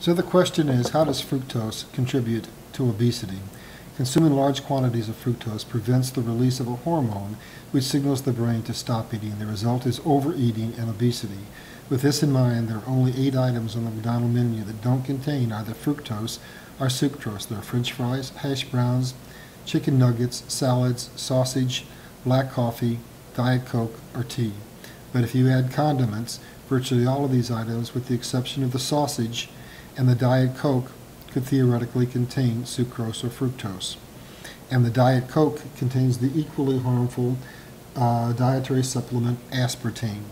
So the question is, how does fructose contribute to obesity? Consuming large quantities of fructose prevents the release of a hormone which signals the brain to stop eating. The result is overeating and obesity. With this in mind, there are only 8 items on the McDonald's menu that don't contain either fructose or sucrose. There are French fries, hash browns, chicken nuggets, salads, sausage, black coffee, Diet Coke, or tea. But if you add condiments, virtually all of these items, with the exception of the sausage and the Diet Coke, could theoretically contain sucrose or fructose. And the Diet Coke contains the equally harmful dietary supplement aspartame.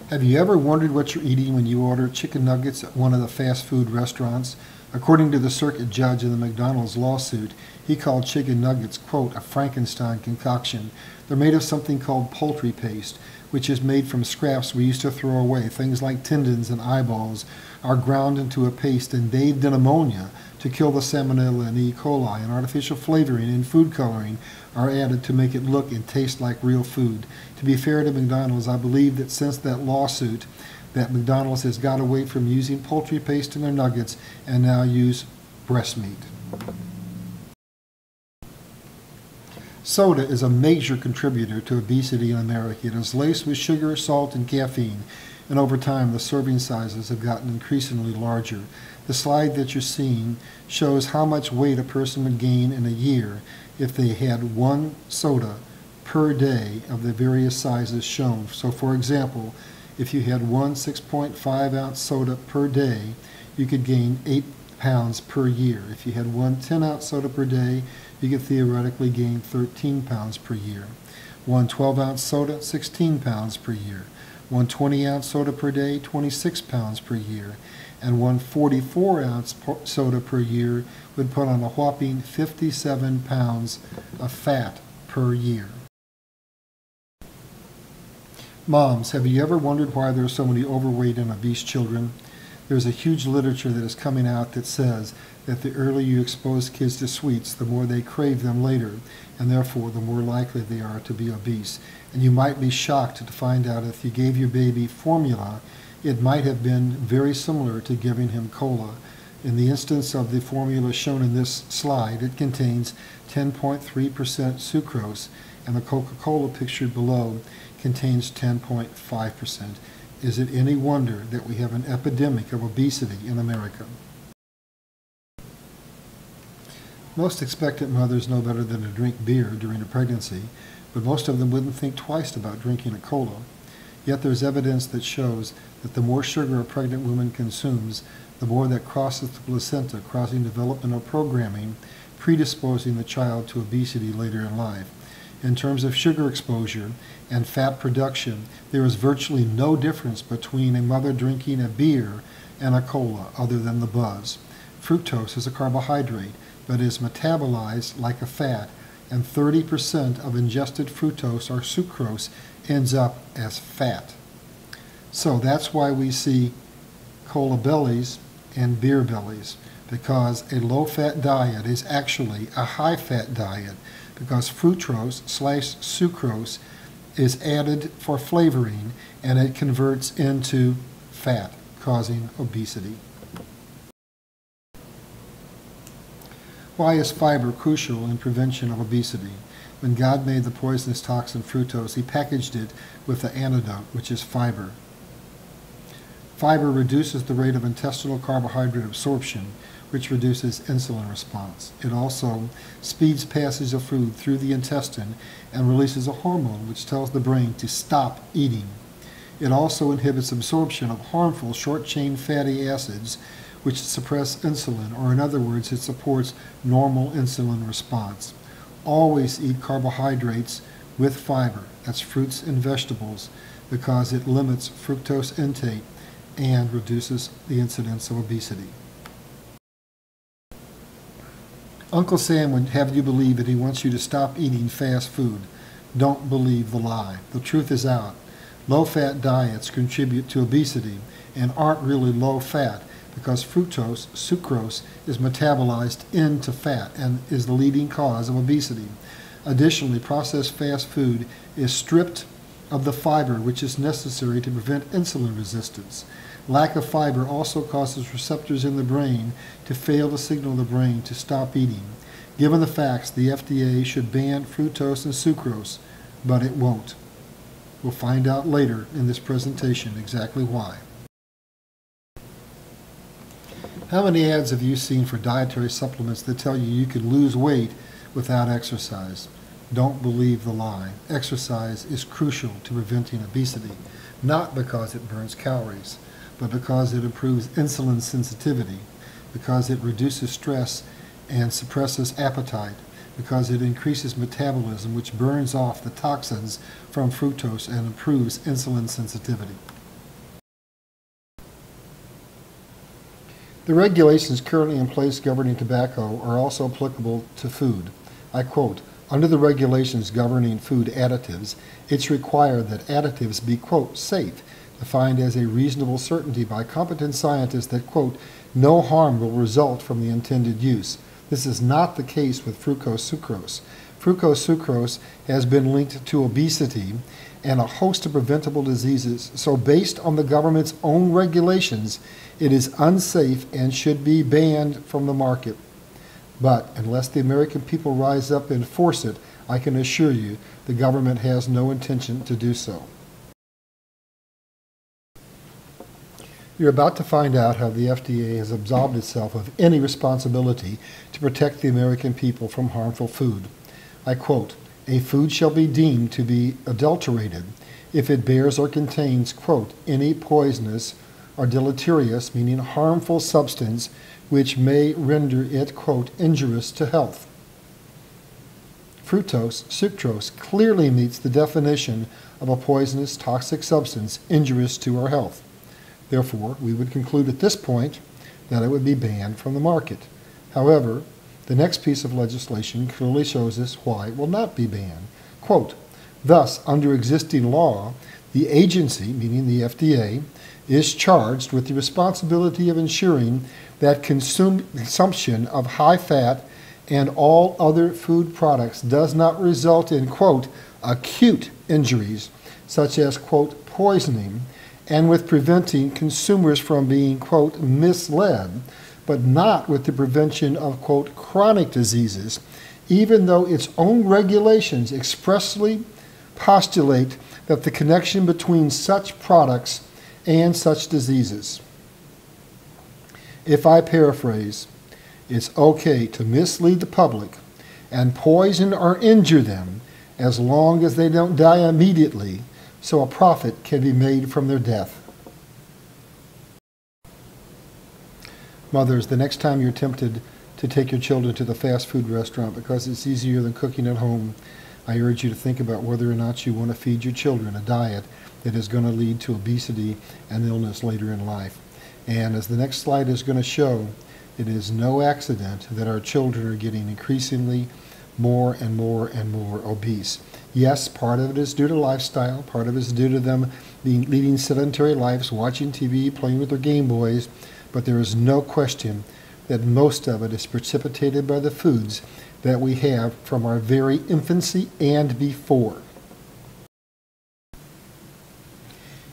Have you ever wondered what you're eating when you order chicken nuggets at one of the fast food restaurants? According to the circuit judge in the McDonald's lawsuit, he called chicken nuggets, quote, a Frankenstein concoction. They're made of something called poultry paste, which is made from scraps we used to throw away. Things like tendons and eyeballs are ground into a paste and bathed in ammonia to kill the salmonella and E. coli, and artificial flavoring and food coloring are added to make it look and taste like real food. To be fair to McDonald's, I believe that since that lawsuit, that McDonald's has got away from using poultry paste in their nuggets and now use breast meat. Soda is a major contributor to obesity in America. It is laced with sugar, salt, and caffeine, and over time the serving sizes have gotten increasingly larger. The slide that you're seeing shows how much weight a person would gain in a year if they had 1 soda per day of the various sizes shown. So for example, if you had 1 6.5 ounce soda per day, you could gain 8 pounds per year. If you had 1 10-ounce soda per day, you could theoretically gain 13 pounds per year. 1 12-ounce soda, 16 pounds per year. 1 20-ounce soda per day, 26 pounds per year. And 1 44-ounce soda per year would put on a whopping 57 pounds of fat per year. Moms, have you ever wondered why there are so many overweight and obese children? There's a huge literature that is coming out that says that the earlier you expose kids to sweets, the more they crave them later, and therefore the more likely they are to be obese. And you might be shocked to find out if you gave your baby formula, it might have been very similar to giving him cola. In the instance of the formula shown in this slide, it contains 10.3% sucrose, and the Coca-Cola pictured below contains 10.5%. Is it any wonder that we have an epidemic of obesity in America? Most expectant mothers know better than to drink beer during a pregnancy, but most of them wouldn't think twice about drinking a cola. Yet there's evidence that shows that the more sugar a pregnant woman consumes, the more that crosses the placenta, causing developmental programming, predisposing the child to obesity later in life. In terms of sugar exposure and fat production, there is virtually no difference between a mother drinking a beer and a cola other than the buzz. Fructose is a carbohydrate, but is metabolized like a fat, and 30% of ingested fructose or sucrose ends up as fat. So that's why we see cola bellies and beer bellies, because a low-fat diet is actually a high-fat diet, because fructose/sucrose is added for flavoring and it converts into fat, causing obesity. Why is fiber crucial in prevention of obesity? When God made the poisonous toxin fructose, he packaged it with the antidote, which is fiber. Fiber reduces the rate of intestinal carbohydrate absorption, which reduces insulin response. It also speeds passage of food through the intestine and releases a hormone which tells the brain to stop eating. It also inhibits absorption of harmful short-chain fatty acids which suppress insulin, or in other words, it supports normal insulin response. Always eat carbohydrates with fiber, that's fruits and vegetables, because it limits fructose intake and reduces the incidence of obesity. Uncle Sam would have you believe that he wants you to stop eating fast food. Don't believe the lie. The truth is out. Low-fat diets contribute to obesity and aren't really low-fat because fructose, sucrose, is metabolized into fat and is the leading cause of obesity. Additionally, processed fast food is stripped of the fiber which is necessary to prevent insulin resistance. Lack of fiber also causes receptors in the brain to fail to signal the brain to stop eating. Given the facts, the FDA should ban fructose and sucrose, but it won't. We'll find out later in this presentation exactly why. How many ads have you seen for dietary supplements that tell you you can lose weight without exercise? Don't believe the lie. Exercise is crucial to preventing obesity, not because it burns calories, but because it improves insulin sensitivity, because it reduces stress and suppresses appetite, because it increases metabolism, which burns off the toxins from fructose and improves insulin sensitivity. The regulations currently in place governing tobacco are also applicable to food. I quote, "Under the regulations governing food additives, it's required that additives be, quote, safe, defined as a reasonable certainty by competent scientists that, quote, no harm will result from the intended use. This is not the case with fructose-sucrose. Fructose-sucrose has been linked to obesity and a host of preventable diseases, so based on the government's own regulations, it is unsafe and should be banned from the market. But unless the American people rise up and enforce it, I can assure you the government has no intention to do so." You're about to find out how the FDA has absolved itself of any responsibility to protect the American people from harmful food. I quote, "A food shall be deemed to be adulterated if it bears or contains, quote, any poisonous or deleterious, meaning harmful substance which may render it, quote, injurious to health." Fructose, sucrose clearly meets the definition of a poisonous, toxic substance injurious to our health. Therefore, we would conclude at this point that it would be banned from the market. However, the next piece of legislation clearly shows us why it will not be banned. Quote, "Thus, under existing law, the agency, meaning the FDA, is charged with the responsibility of ensuring that consumption of high-fat and all other food products does not result in, quote, acute injuries, such as, quote, poisoning, and with preventing consumers from being, quote, misled, but not with the prevention of, quote, chronic diseases, even though its own regulations expressly postulate that the connection between such products and such diseases." If I paraphrase, it's okay to mislead the public and poison or injure them as long as they don't die immediately, so a profit can be made from their death. Mothers, the next time you're tempted to take your children to the fast food restaurant because it's easier than cooking at home, I urge you to think about whether or not you want to feed your children a diet that is going to lead to obesity and illness later in life. And as the next slide is going to show, it is no accident that our children are getting increasingly more and more and more obese. Yes, part of it is due to lifestyle, part of it is due to them leading sedentary lives, watching TV, playing with their Game Boys, but there is no question that most of it is precipitated by the foods that we have from our very infancy and before.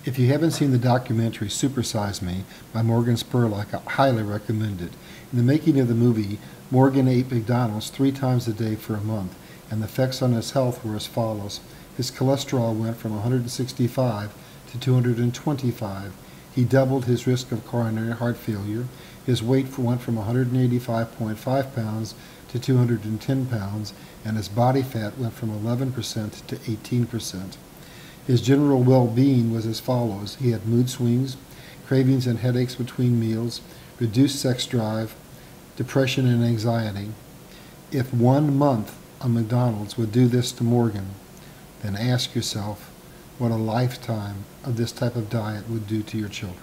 If you haven't seen the documentary Supersize Me by Morgan Spurlock, I highly recommend it. In the making of the movie, Morgan ate McDonald's 3 times a day for a month, and the effects on his health were as follows. His cholesterol went from 165 to 225. He doubled his risk of coronary heart failure. His weight went from 185.5 pounds to 210 pounds, and his body fat went from 11% to 18%. His general well-being was as follows. He had mood swings, cravings and headaches between meals, reduced sex drive, depression and anxiety. If 1 month on McDonald's would do this to Morgan, then ask yourself what a lifetime of this type of diet would do to your children.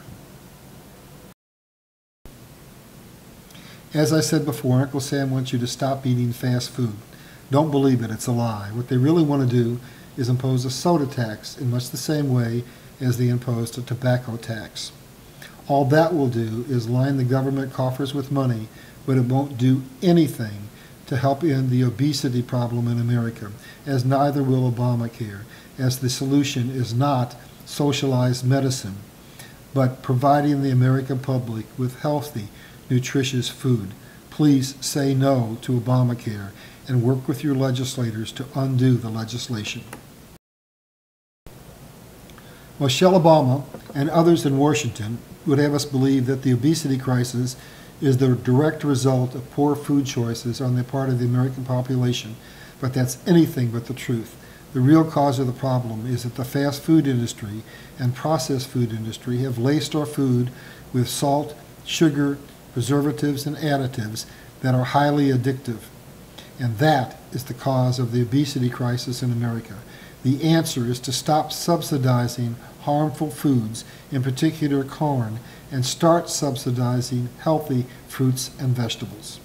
As I said before, Uncle Sam wants you to stop eating fast food. Don't believe it, it's a lie. What they really want to do is impose a soda tax in much the same way as they imposed a tobacco tax. All that will do is line the government coffers with money, but it won't do anything to help end the obesity problem in America, as neither will Obamacare. as the solution is not socialized medicine, but providing the American public with healthy, nutritious food. Please say no to Obamacare and work with your legislators to undo the legislation. Michelle Obama and others in Washington would have us believe that the obesity crisis is the direct result of poor food choices on the part of the American population, but that's anything but the truth. The real cause of the problem is that the fast food industry and processed food industry have laced our food with salt, sugar, preservatives, and additives that are highly addictive. And that is the cause of the obesity crisis in America. The answer is to stop subsidizing harmful foods, in particular corn, and start subsidizing healthy fruits and vegetables.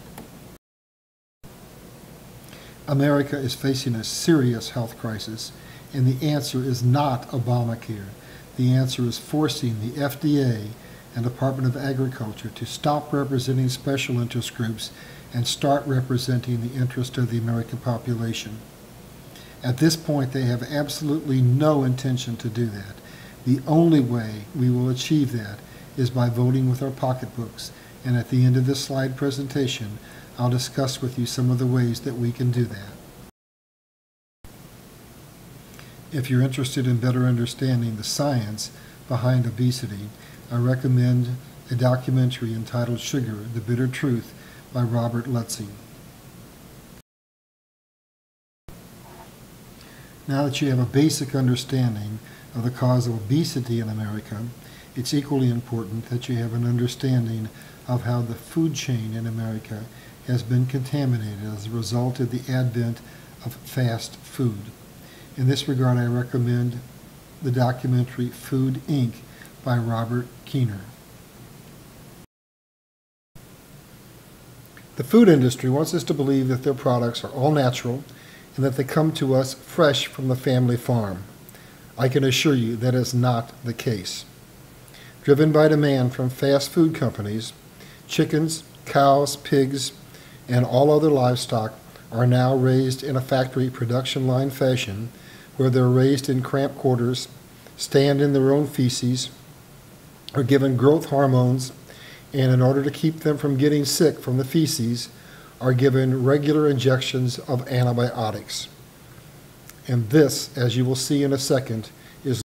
America is facing a serious health crisis, and the answer is not Obamacare. The answer is forcing the FDA and Department of Agriculture to stop representing special interest groups and start representing the interest of the American population. At this point, they have absolutely no intention to do that. The only way we will achieve that is by voting with our pocketbooks, and at the end of this slide presentation, I'll discuss with you some of the ways that we can do that. If you're interested in better understanding the science behind obesity, I recommend a documentary entitled Sugar, the Bitter Truth by Robert Lutze. Now that you have a basic understanding of the cause of obesity in America, it's equally important that you have an understanding of how the food chain in America has been contaminated as a result of the advent of fast food. In this regard, I recommend the documentary Food, Inc. by Robert Keener. The food industry wants us to believe that their products are all natural and that they come to us fresh from the family farm. I can assure you that is not the case. Driven by demand from fast food companies, chickens, cows, pigs, and all other livestock are now raised in a factory production line fashion where they're raised in cramped quarters, stand in their own feces, are given growth hormones, and in order to keep them from getting sick from the feces, are given regular injections of antibiotics. And this, as you will see in a second,